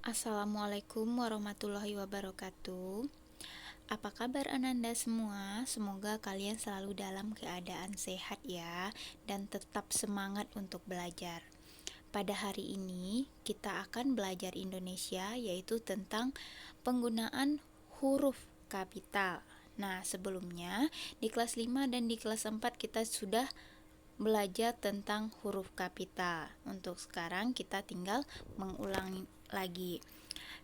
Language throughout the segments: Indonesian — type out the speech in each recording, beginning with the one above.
Assalamualaikum warahmatullahi wabarakatuh. Apa kabar Ananda semua? Semoga kalian selalu dalam keadaan sehat ya, dan tetap semangat untuk belajar. Pada hari ini kita akan belajar Indonesia, yaitu tentang penggunaan huruf kapital. Nah, sebelumnya di kelas 5 dan di kelas 4 kita sudah belajar tentang huruf kapital. Untuk sekarang kita tinggal mengulang lagi.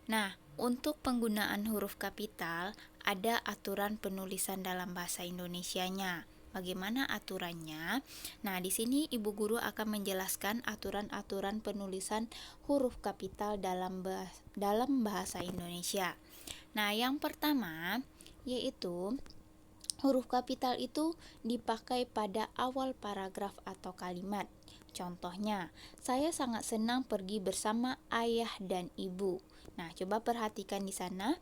Nah, untuk penggunaan huruf kapital ada aturan penulisan dalam bahasa Indonesianya. Bagaimana aturannya? Nah, di sini Ibu Guru akan menjelaskan aturan-aturan penulisan huruf kapital dalam bahasa Indonesia. Nah, yang pertama yaitu huruf kapital itu dipakai pada awal paragraf atau kalimat. Contohnya, saya sangat senang pergi bersama ayah dan ibu. Nah, coba perhatikan di sana.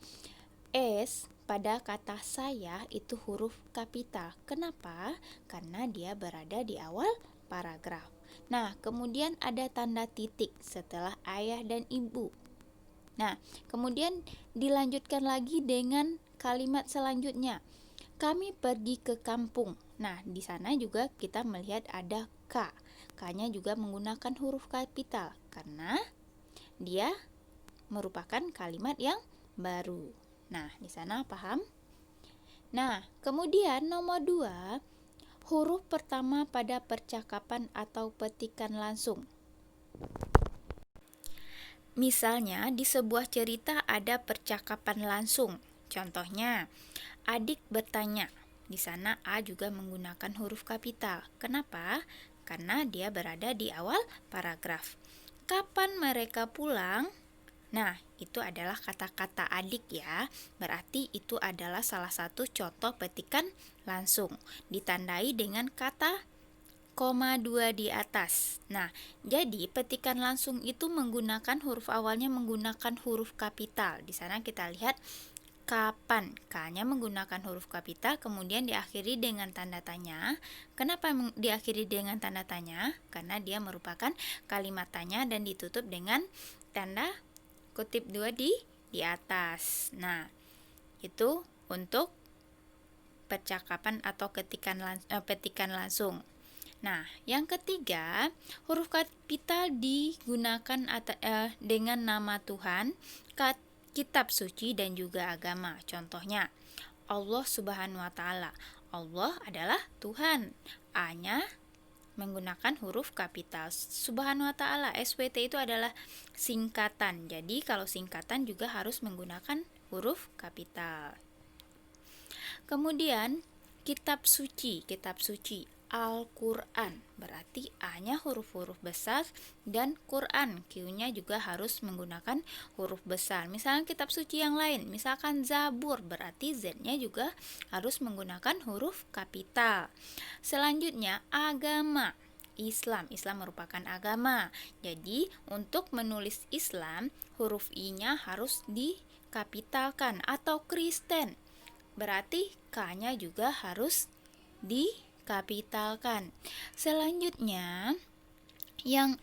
S pada kata saya itu huruf kapital. Kenapa? Karena dia berada di awal paragraf. Nah, kemudian ada tanda titik setelah ayah dan ibu. Nah, kemudian dilanjutkan lagi dengan kalimat selanjutnya. Kami pergi ke kampung. Nah, di sana juga kita melihat ada K. K-nya juga menggunakan huruf kapital karena dia merupakan kalimat yang baru. Nah, di sana paham? Nah, kemudian nomor 2, huruf pertama pada percakapan atau petikan langsung. Misalnya, di sebuah cerita ada percakapan langsung. Contohnya, adik bertanya. Di sana A juga menggunakan huruf kapital. Kenapa? Karena dia berada di awal paragraf. Kapan mereka pulang? Nah, itu adalah kata-kata adik ya. Berarti itu adalah salah satu contoh petikan langsung. Ditandai dengan kata koma 2 di atas. Nah, jadi petikan langsung itu menggunakan huruf awalnya menggunakan huruf kapital. Di sana kita lihat kapan, K-nya menggunakan huruf kapital, kemudian diakhiri dengan tanda tanya. Kenapa diakhiri dengan tanda tanya? Karena dia merupakan kalimat tanya dan ditutup dengan tanda kutip 2 di atas. Nah, itu untuk percakapan atau petikan langsung. Nah, yang ketiga, huruf kapital digunakan dengan nama Tuhan, kitab suci, dan juga agama. Contohnya, Allah Subhanahu wa Ta'ala. Allah adalah Tuhan. A-nya menggunakan huruf kapital. Subhanahu wa Ta'ala, SWT itu adalah singkatan. Jadi, kalau singkatan juga harus menggunakan huruf kapital. Kemudian, kitab suci. Al-Quran, berarti A-nya huruf-huruf besar dan Quran, Q-nya juga harus menggunakan huruf besar. Misalnya kitab suci yang lain, misalkan Zabur, berarti Z-nya juga harus menggunakan huruf kapital. Selanjutnya, agama. Islam merupakan agama. Jadi, untuk menulis Islam, huruf I-nya harus dikapitalkan. Atau Kristen, berarti K-nya juga harus dikapitalkan. Selanjutnya,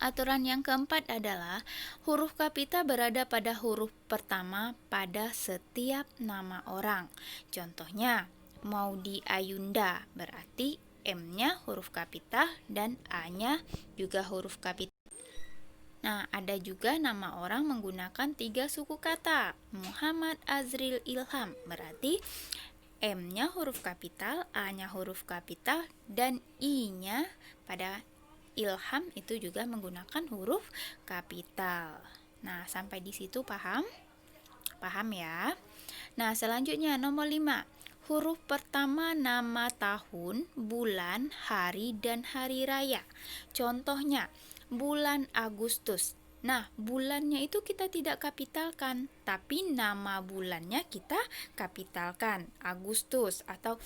aturan yang keempat adalah huruf kapital berada pada huruf pertama pada setiap nama orang. Contohnya, Maudy Ayunda, berarti M-nya huruf kapital dan A-nya juga huruf kapital. Nah, ada juga nama orang menggunakan 3 suku kata. Muhammad Azril Ilham, berarti M-nya huruf kapital, A-nya huruf kapital, dan I-nya pada Ilham itu juga menggunakan huruf kapital. Nah, sampai di situ paham? Paham ya? Nah, selanjutnya nomor 5. Huruf pertama nama tahun, bulan, hari, dan hari raya. Contohnya, bulan Agustus. Nah, bulannya itu kita tidak kapitalkan, tapi nama bulannya kita kapitalkan, Agustus. Atau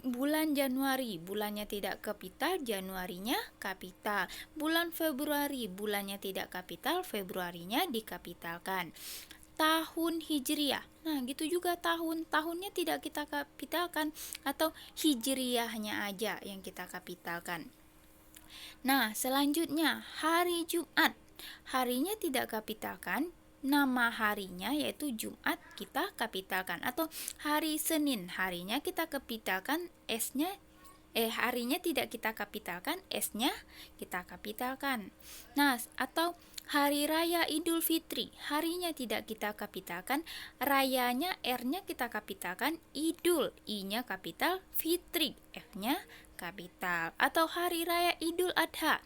bulan Januari, bulannya tidak kapital, Januarinya kapital. Bulan Februari, bulannya tidak kapital, Februarinya dikapitalkan. Tahun Hijriah, nah gitu juga tahunnya tidak kita kapitalkan, atau Hijriahnya aja yang kita kapitalkan. Nah, selanjutnya hari Jumat, harinya tidak kapitalkan, nama harinya yaitu Jumat kita kapitalkan, atau hari Senin harinya kita kapitalkan, harinya tidak kita kapitalkan, S-nya kita kapitalkan. Nah, atau hari raya Idul Fitri, harinya tidak kita kapitalkan, rayanya R-nya kita kapitalkan, Idul, I-nya kapital, Fitri, F-nya kapital. Atau hari raya Idul Adha,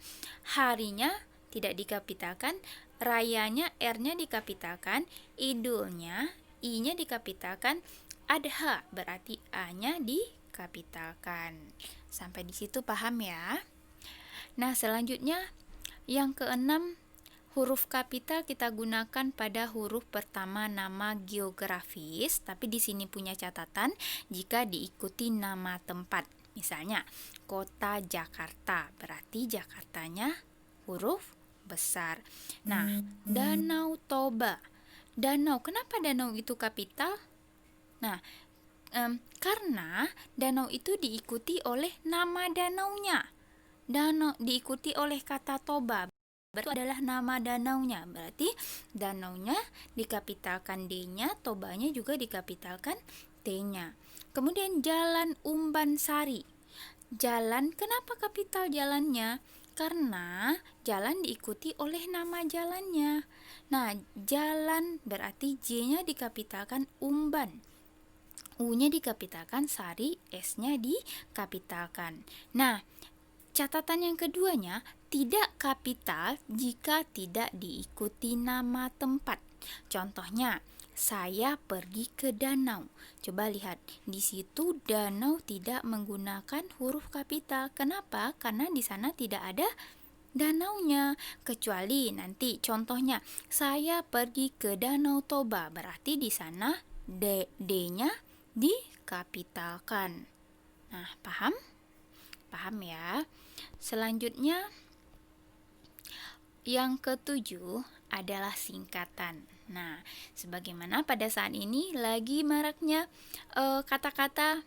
harinya tidak dikapitalkan, rayanya R-nya dikapitalkan, idulnya I-nya dikapitalkan, adha berarti A-nya dikapitalkan. Sampai di situ paham ya? Nah, selanjutnya yang keenam, huruf kapital kita gunakan pada huruf pertama nama geografis, tapi di sini punya catatan jika diikuti nama tempat. Misalnya, kota Jakarta, berarti Jakartanya huruf besar. Nah, Danau Toba. Danau, kenapa danau itu kapital? Nah, karena danau itu diikuti oleh nama danaunya. Danau diikuti oleh kata Toba, berarti adalah nama danaunya. Berarti danaunya dikapitalkan D-nya, Tobanya juga dikapitalkan T-nya. Kemudian Jalan Umban Sari. Jalan, kenapa kapital jalannya? Karena jalan diikuti oleh nama jalannya. Nah, jalan berarti J-nya dikapitalkan, Umban. U-nya dikapitalkan, Sari, S-nya dikapitalkan. Nah, catatan yang keduanya, tidak kapital jika tidak diikuti nama tempat. Contohnya, saya pergi ke danau. Coba lihat, di situ danau tidak menggunakan huruf kapital. Kenapa? Karena di sana tidak ada danaunya. Kecuali nanti contohnya, saya pergi ke Danau Toba. Berarti di sana D-nya dikapitalkan. Nah, paham? Paham ya? Selanjutnya, yang ketujuh adalah singkatan. Nah, sebagaimana pada saat ini lagi maraknya kata-kata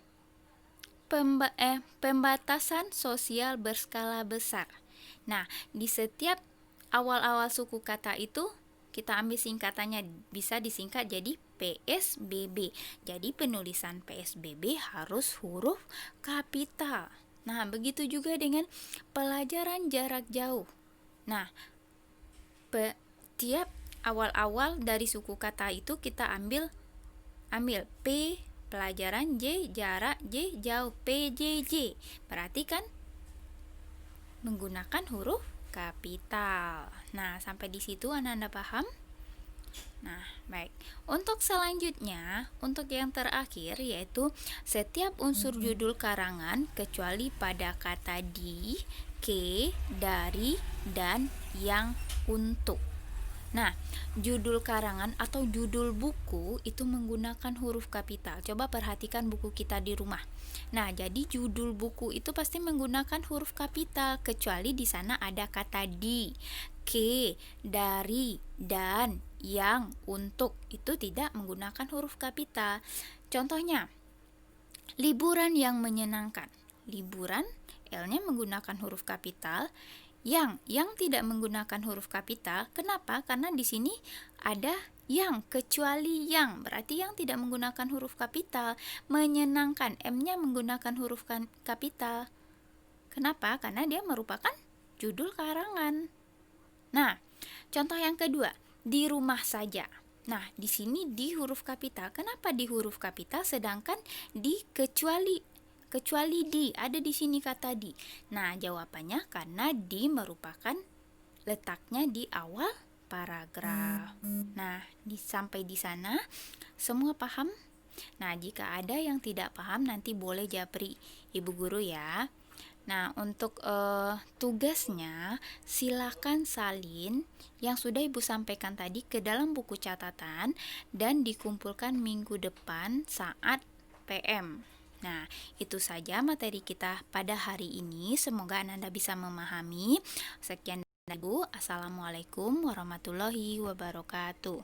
pembatasan sosial berskala besar. Nah, di setiap awal-awal suku kata itu kita ambil singkatannya, bisa disingkat jadi PSBB. Jadi penulisan PSBB harus huruf kapital. Nah, begitu juga dengan pelajaran jarak jauh. Nah, tiap awal-awal dari suku kata itu kita ambil P pelajaran, J jarak, J jauh, PJJ. Berarti kan menggunakan huruf kapital. Nah, sampai di situ Anda paham? Nah, baik. Untuk selanjutnya, untuk yang terakhir yaitu setiap unsur judul karangan kecuali pada kata di, ke, dari, dan yang untuk. Nah, judul karangan atau judul buku itu menggunakan huruf kapital. Coba perhatikan buku kita di rumah. Nah, jadi judul buku itu pasti menggunakan huruf kapital, kecuali di sana ada kata di, ke, dari, dan, yang, untuk. Itu tidak menggunakan huruf kapital. Contohnya, liburan yang menyenangkan. Liburan, L-nya menggunakan huruf kapital. Yang tidak menggunakan huruf kapital. Kenapa? Karena di sini ada yang, kecuali yang, berarti yang tidak menggunakan huruf kapital. Menyenangkan, M-nya menggunakan huruf kapital. Kenapa? Karena dia merupakan judul karangan. Nah, contoh yang kedua, di rumah saja. Nah, di sini di huruf kapital. Kenapa di huruf kapital sedangkan di kecuali di, ada di sini kata di. Nah, jawabannya karena di merupakan letaknya di awal paragraf. Nah, sampai di sana semua paham? Nah, jika ada yang tidak paham nanti boleh japri Ibu Guru ya. Nah, untuk tugasnya silakan salin yang sudah Ibu sampaikan tadi ke dalam buku catatan dan dikumpulkan minggu depan saat PM. Nah, itu saja materi kita pada hari ini. Semoga Anda bisa memahami. Sekian dari Ibu. Assalamualaikum warahmatullahi wabarakatuh.